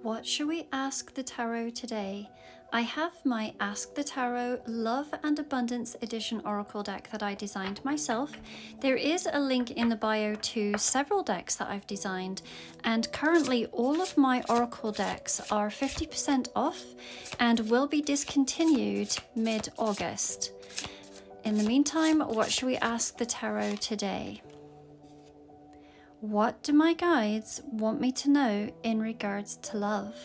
What should we ask the tarot today? I have my Ask the Tarot Love and Abundance Edition Oracle deck that I designed myself. There is a link in the bio to several decks that I've designed, and currently all of my Oracle decks are 50% off and will be discontinued mid-August. In the meantime, what should we ask the tarot today? What do my guides want me to know in regards to love?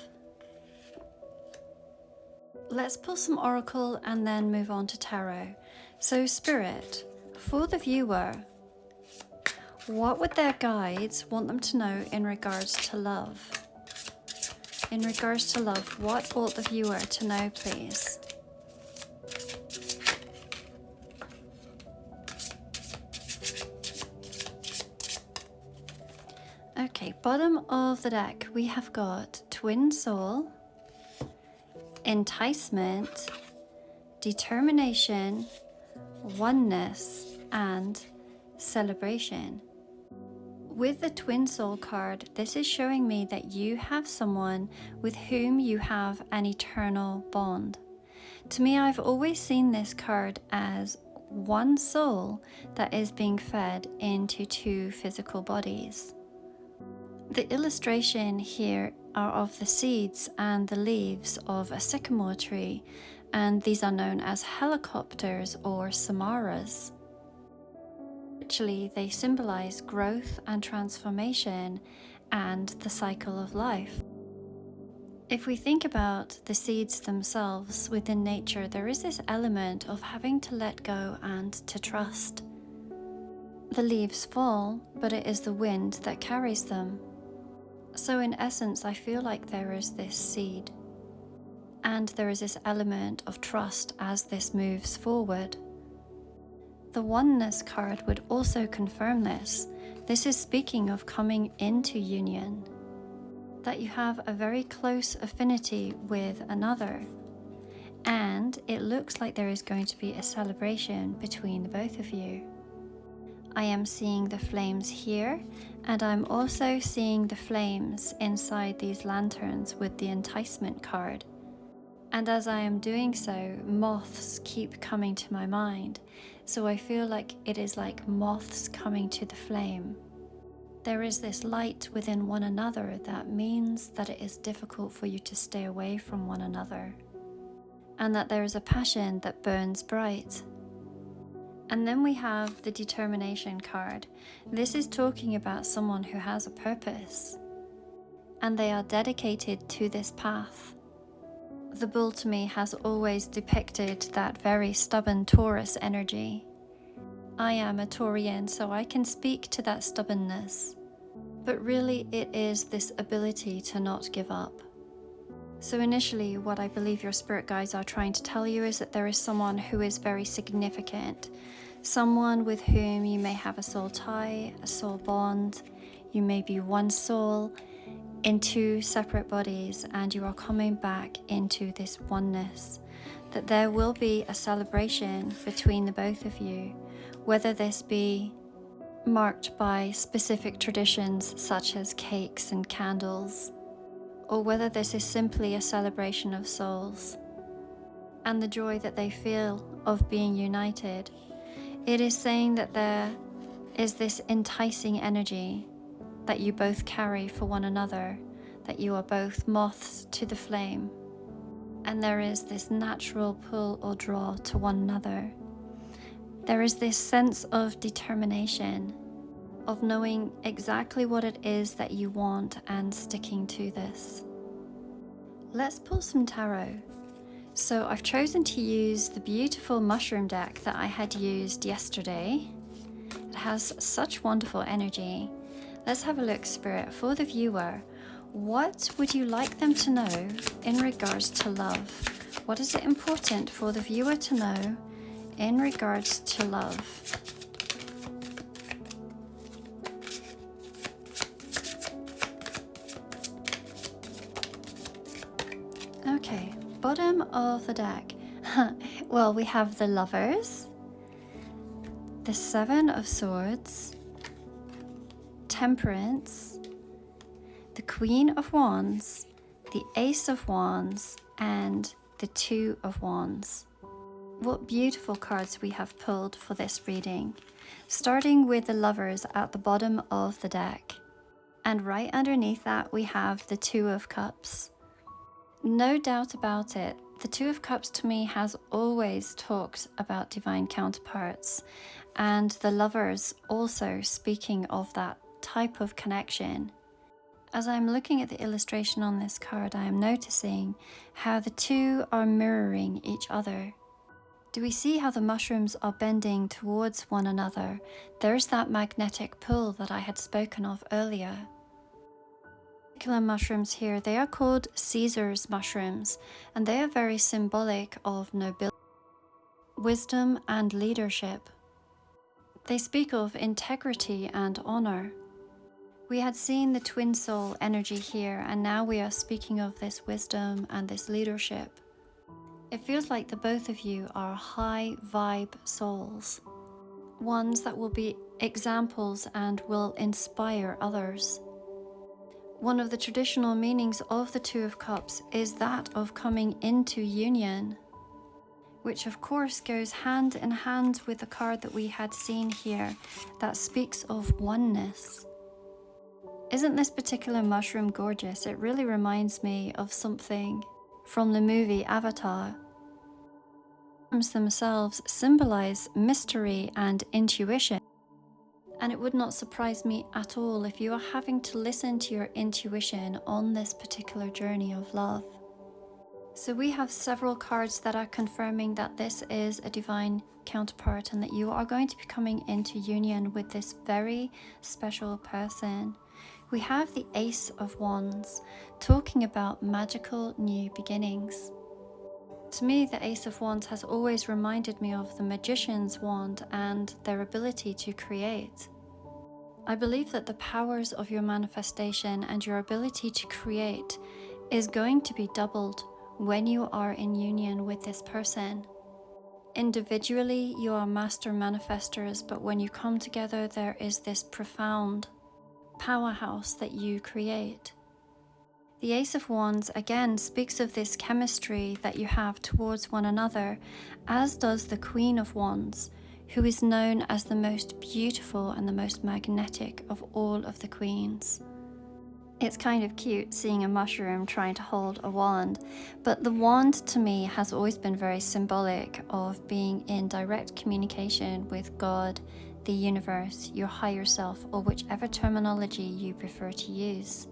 Let's pull some oracle and then move on to tarot. So Spirit, for the viewer, what would their guides want them to know in regards to love? In regards to love, what ought the viewer to know, please? Okay, bottom of the deck, we have got Twin Soul, Enticement, Determination, Oneness, and Celebration. With the Twin Soul card, this is showing me that you have someone with whom you have an eternal bond. To me, I've always seen this card as one soul that is being fed into two physical bodies. The illustration here are of the seeds and the leaves of a sycamore tree, and these are known as helicopters or samaras. Actually, they symbolize growth and transformation and the cycle of life. If we think about the seeds themselves within nature, there is this element of having to let go and to trust. The leaves fall, but it is the wind that carries them. So in essence, I feel like there is this seed, and there is this element of trust as this moves forward. The Oneness card would also confirm this. This is speaking of coming into union, that you have a very close affinity with another, and it looks like there is going to be a celebration between the both of you. I am seeing the flames here, and I'm also seeing the flames inside these lanterns with the Enticement card. And as I am doing so, moths keep coming to my mind, so I feel like it is like moths coming to the flame. There is this light within one another that means that it is difficult for you to stay away from one another, and that there is a passion that burns bright. And then we have the Determination card. This is talking about someone who has a purpose, and they are dedicated to this path. The bull to me has always depicted that very stubborn Taurus energy. I am a Taurian, so I can speak to that stubbornness. But really it is this ability to not give up. So initially, what I believe your spirit guides are trying to tell you is that there is someone who is very significant, someone with whom you may have a soul tie, a soul bond. You may be one soul in two separate bodies, and you are coming back into this oneness, that there will be a celebration between the both of you, whether this be marked by specific traditions such as cakes and candles, or whether this is simply a celebration of souls and the joy that they feel of being united. It is saying that there is this enticing energy that you both carry for one another, that you are both moths to the flame, and there is this natural pull or draw to one another. There is this sense of determination, of knowing exactly what it is that you want and sticking to this. Let's pull some tarot. So I've chosen to use the beautiful mushroom deck that I had used yesterday. It has such wonderful energy. Let's have a look, Spirit, for the viewer. What would you like them to know in regards to love? What is it important for the viewer to know in regards to love? Okay, bottom of the deck. Well, we have the Lovers, the Seven of Swords, Temperance, the Queen of Wands, the Ace of Wands, and the Two of Wands. What beautiful cards we have pulled for this reading, starting with the Lovers at the bottom of the deck. And right underneath that we have the Two of Cups. No doubt about it, the Two of Cups to me has always talked about divine counterparts, and the Lovers also speaking of that type of connection. As I'm looking at the illustration on this card, I am noticing how the two are mirroring each other. Do we see how the mushrooms are bending towards one another? There's that magnetic pull that I had spoken of earlier. Particular mushrooms here, they are called Caesar's mushrooms, and they are very symbolic of nobility, wisdom, and leadership. They speak of integrity and honor. We had seen the twin soul energy here, and now we are speaking of this wisdom and this leadership. It feels like the both of you are high vibe souls, ones that will be examples and will inspire others. One of the traditional meanings of the Two of Cups is that of coming into union, which of course goes hand in hand with the card that we had seen here that speaks of oneness. Isn't this particular mushroom gorgeous? It really reminds me of something from the movie Avatar. Mushrooms themselves symbolize mystery and intuition. And it would not surprise me at all if you are having to listen to your intuition on this particular journey of love. So we have several cards that are confirming that this is a divine counterpart and that you are going to be coming into union with this very special person. We have the Ace of Wands talking about magical new beginnings. To me, the Ace of Wands has always reminded me of the magician's wand and their ability to create. I believe that the powers of your manifestation and your ability to create is going to be doubled when you are in union with this person. Individually, you are master manifestors, but when you come together, there is this profound powerhouse that you create. The Ace of Wands again speaks of this chemistry that you have towards one another, as does the Queen of Wands, who is known as the most beautiful and the most magnetic of all of the queens. It's kind of cute seeing a mushroom trying to hold a wand, but the wand to me has always been very symbolic of being in direct communication with God, the universe, your higher self, or whichever terminology you prefer to use.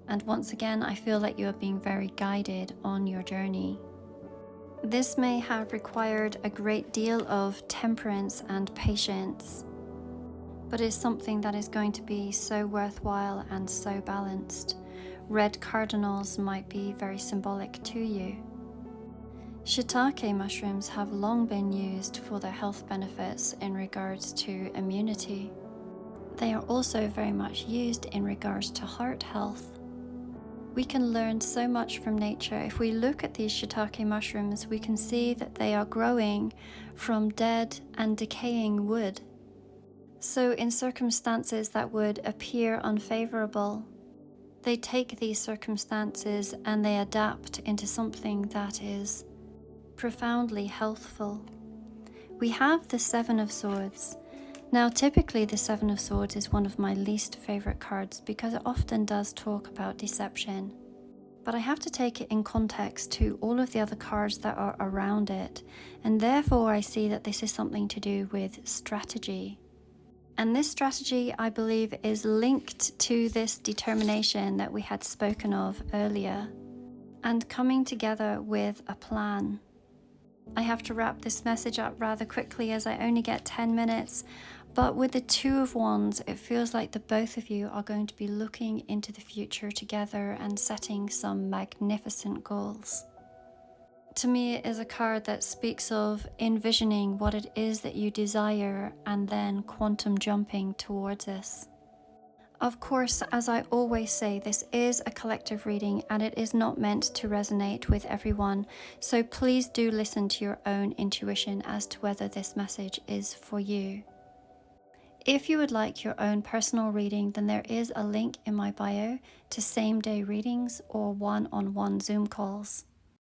And once again, I feel that you are being very guided on your journey. This may have required a great deal of temperance and patience, but is something that is going to be so worthwhile and so balanced. Red cardinals might be very symbolic to you. Shiitake mushrooms have long been used for their health benefits in regards to immunity. They are also very much used in regards to heart health. We can learn so much from nature. If we look at these shiitake mushrooms, we can see that they are growing from dead and decaying wood. So in circumstances that would appear unfavorable, they take these circumstances and they adapt into something that is profoundly healthful. We have the Seven of Swords. Now, typically the Seven of Swords is one of my least favorite cards because it often does talk about deception. But I have to take it in context to all of the other cards that are around it, and therefore I see that this is something to do with strategy. And this strategy, I believe, is linked to this determination that we had spoken of earlier, and coming together with a plan. I have to wrap this message up rather quickly as I only get 10 minutes, but with the Two of Wands, it feels like the both of you are going to be looking into the future together and setting some magnificent goals. To me, it is a card that speaks of envisioning what it is that you desire and then quantum jumping towards this. Of course, as I always say, this is a collective reading and it is not meant to resonate with everyone, so please do listen to your own intuition as to whether this message is for you. If you would like your own personal reading, then there is a link in my bio to same-day readings or one-on-one Zoom calls.